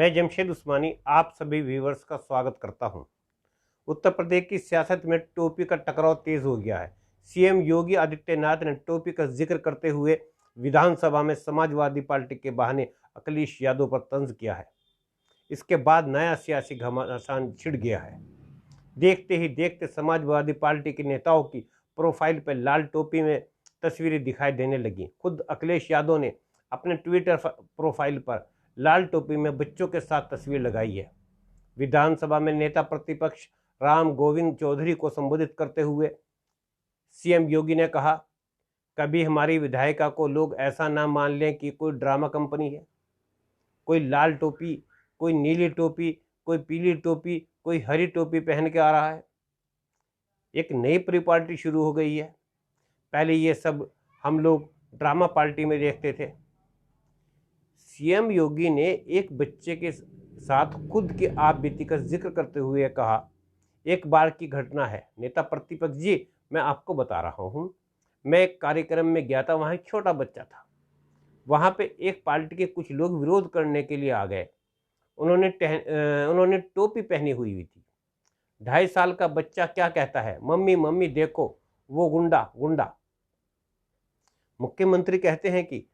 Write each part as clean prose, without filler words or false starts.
मैं जमशेद उस्मानी आप सभी व्यूवर्स का स्वागत करता हूं। उत्तर प्रदेश की सियासत में टोपी का टकराव तेज हो गया है। सीएम योगी आदित्यनाथ ने टोपी का जिक्र करते हुए विधानसभा में समाजवादी पार्टी के बहाने अखिलेश यादव पर तंज किया है। इसके बाद नया सियासी घमासान छिड़ गया है। देखते ही देखते समाजवादी पार्टी के नेताओं की प्रोफाइल पर लाल टोपी में तस्वीरें दिखाई देने लगी। खुद अखिलेश यादव ने अपने ट्विटर प्रोफाइल पर लाल टोपी में बच्चों के साथ तस्वीर लगाई है। विधानसभा में नेता प्रतिपक्ष राम गोविंद चौधरी को संबोधित करते हुए सीएम योगी ने कहा, कभी हमारी विधायिका को लोग ऐसा ना मान लें कि कोई ड्रामा कंपनी है। कोई लाल टोपी, कोई नीली टोपी, कोई पीली टोपी, कोई हरी टोपी पहन के आ रहा है। एक नई परिपाटी शुरू हो गई है। पहले ये सब हम लोग ड्रामा पार्टी में देखते थे। सीएम योगी ने एक बच्चे के साथ खुद की आप बीती का जिक्र करते हुए कहा, एक बार की घटना है नेता प्रतिपक्ष जी, मैं आपको बता रहा हूं। मैं एक कार्यक्रम में गया था, वहां एक छोटा बच्चा था। वहां पे एक पार्टी के कुछ लोग विरोध करने के लिए आ गए। उन्होंने टोपी पहनी हुई थी। 2.5 साल का बच्चा क्या कहता है, मम्मी मम्मी देखो वो गुंडा गुंडा। मुख्यमंत्री कहते हैं कि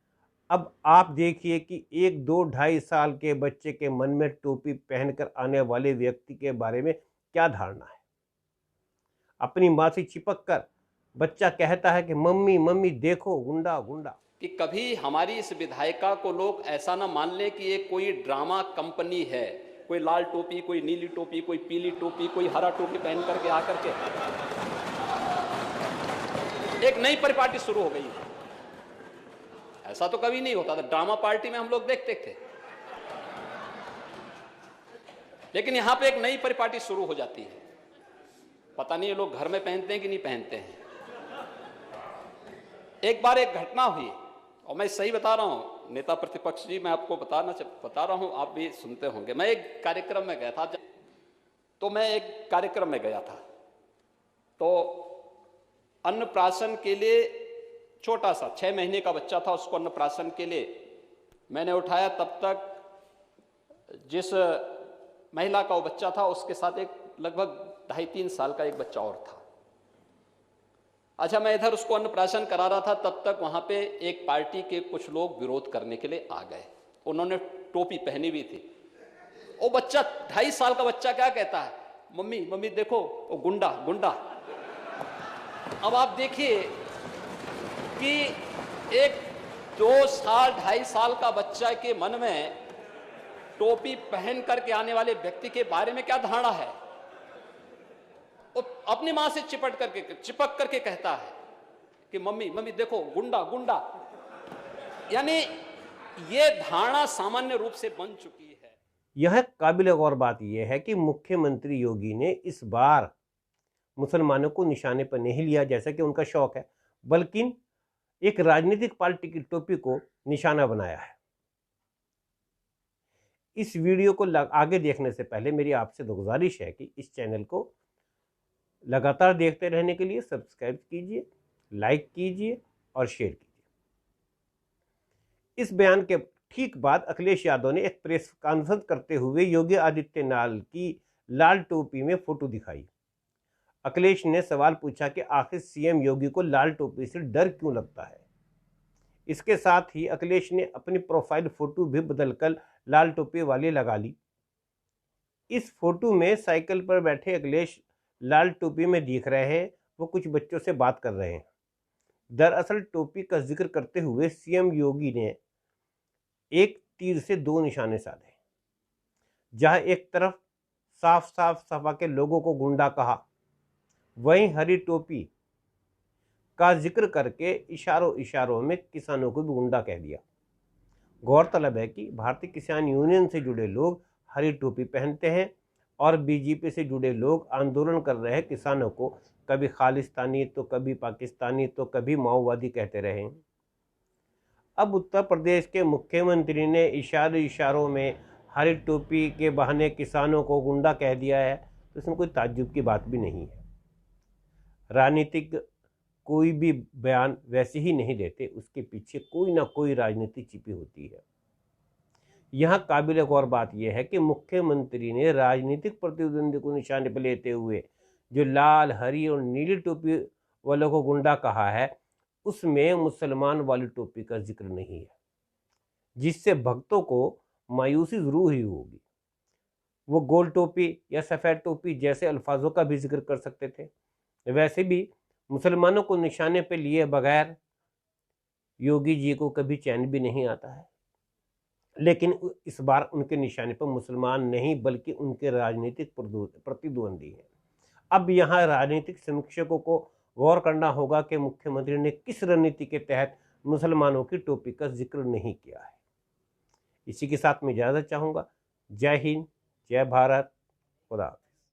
अब आप देखिए कि 1, 2, 2.5 साल के बच्चे के मन में टोपी पहनकर आने वाले व्यक्ति के बारे में क्या धारणा है। अपनी मां से चिपक कर बच्चा कहता है कि मम्मी मम्मी देखो गुंडा गुंडा। कि कभी हमारी इस विधायिका को लोग ऐसा ना मान ले कि ये कोई ड्रामा कंपनी है। कोई लाल टोपी, कोई नीली टोपी, कोई पीली टोपी, कोई हरा टोपी पहन करके आकर के एक नई परिपाटी शुरू हो गई है। ऐसा तो कभी नहीं होता था। ड्रामा पार्टी में हम लोग देखते थे, लेकिन यहां पे एक नई परिपाटी शुरू हो जाती है। पता नहीं ये लोग घर में पहनते हैं कि नहीं पहनते हैं। एक बार एक घटना हुई, और मैं सही बता रहा हूं नेता प्रतिपक्ष जी, मैं आपको बता रहा हूं, आप भी सुनते होंगे। मैं एक कार्यक्रम में गया था, तो अन्नप्राशन के लिए छोटा सा 6 महीने का बच्चा था, उसको अन्नप्राशन के लिए मैंने उठाया। तब तक जिस महिला का वो बच्चा था उसके साथ एक लगभग 2.5-3 साल का एक बच्चा और था। अच्छा, मैं इधर उसको अन्नप्राशन करा रहा था, तब तक वहां पे एक पार्टी के कुछ लोग विरोध करने के लिए आ गए। उन्होंने टोपी पहनी हुई थी। वो बच्चा 2.5 साल का बच्चा क्या कहता है, मम्मी मम्मी देखो वो गुंडा गुंडा। अब आप देखिए कि एक 2 साल 2.5 साल का बच्चा के मन में टोपी पहन करके आने वाले व्यक्ति के बारे में क्या धारणा है। वो अपनी मां से चिपक करके कहता है कि मम्मी मम्मी देखो गुंडा गुंडा। यानी ये धारणा सामान्य रूप से बन चुकी है। यह काबिल गौर बात यह है कि मुख्यमंत्री योगी ने इस बार मुसलमानों को निशाने पर नहीं लिया जैसा कि उनका शौक है, बल्कि एक राजनीतिक पार्टी की टोपी को निशाना बनाया है। इस वीडियो को आगे देखने से पहले मेरी आपसे गुजारिश है कि इस चैनल को लगातार देखते रहने के लिए सब्सक्राइब कीजिए, लाइक कीजिए और शेयर कीजिए। इस बयान के ठीक बाद अखिलेश यादव ने एक प्रेस कॉन्फ्रेंस करते हुए योगी आदित्यनाथ की लाल टोपी में फोटो दिखाई। अखिलेश ने सवाल पूछा कि आखिर सीएम योगी को लाल टोपी से डर क्यों लगता है। इसके साथ ही अखिलेश ने अपनी प्रोफाइल फोटो भी बदलकर लाल टोपी वाली लगा ली। इस फोटो में साइकिल पर बैठे अखिलेश लाल टोपी में दिख रहे हैं। वो कुछ बच्चों से बात कर रहे हैं। दरअसल टोपी का जिक्र करते हुए सीएम योगी ने एक तीर से 2 निशाने साधे। जहां एक तरफ साफ साफ सपा के लोगों को गुंडा कहा, वहीं हरी टोपी का जिक्र करके इशारों इशारों में किसानों को भी गुंडा कह दिया। गौरतलब है कि भारतीय किसान यूनियन से जुड़े लोग हरी टोपी पहनते हैं और बीजेपी से जुड़े लोग आंदोलन कर रहे किसानों को कभी खालिस्तानी तो कभी पाकिस्तानी तो कभी माओवादी कहते रहे। अब उत्तर प्रदेश के मुख्यमंत्री ने इशारों में हरी टोपी के बहाने किसानों को गुंडा कह दिया है, तो इसमें कोई ताज्जुब की बात भी नहीं है। राजनीतिक कोई भी बयान वैसे ही नहीं देते, उसके पीछे कोई ना कोई राजनीति छिपी होती है। यहाँ काबिल गौर बात यह है कि मुख्यमंत्री ने राजनीतिक प्रतिद्वंदी को निशाने पर लेते हुए जो लाल, हरी और नीली टोपी वालों को गुंडा कहा है, उसमें मुसलमान वाली टोपी का जिक्र नहीं है, जिससे भक्तों को मायूसी जरूर ही होगी। वो गोल टोपी या सफ़ेद टोपी जैसे अल्फाजों का भी जिक्र कर सकते थे। वैसे भी मुसलमानों को निशाने पे लिए बगैर योगी जी को कभी चैन भी नहीं आता है, लेकिन इस बार उनके निशाने पर मुसलमान नहीं बल्कि उनके राजनीतिक प्रतिद्वंदी हैं। अब यहाँ राजनीतिक समीक्षकों को गौर करना होगा कि मुख्यमंत्री ने किस रणनीति के तहत मुसलमानों की टोपी का जिक्र नहीं किया है। इसी के साथ मैं इजाज़त चाहूँगा। जय हिंद, जय भारत, खुदा।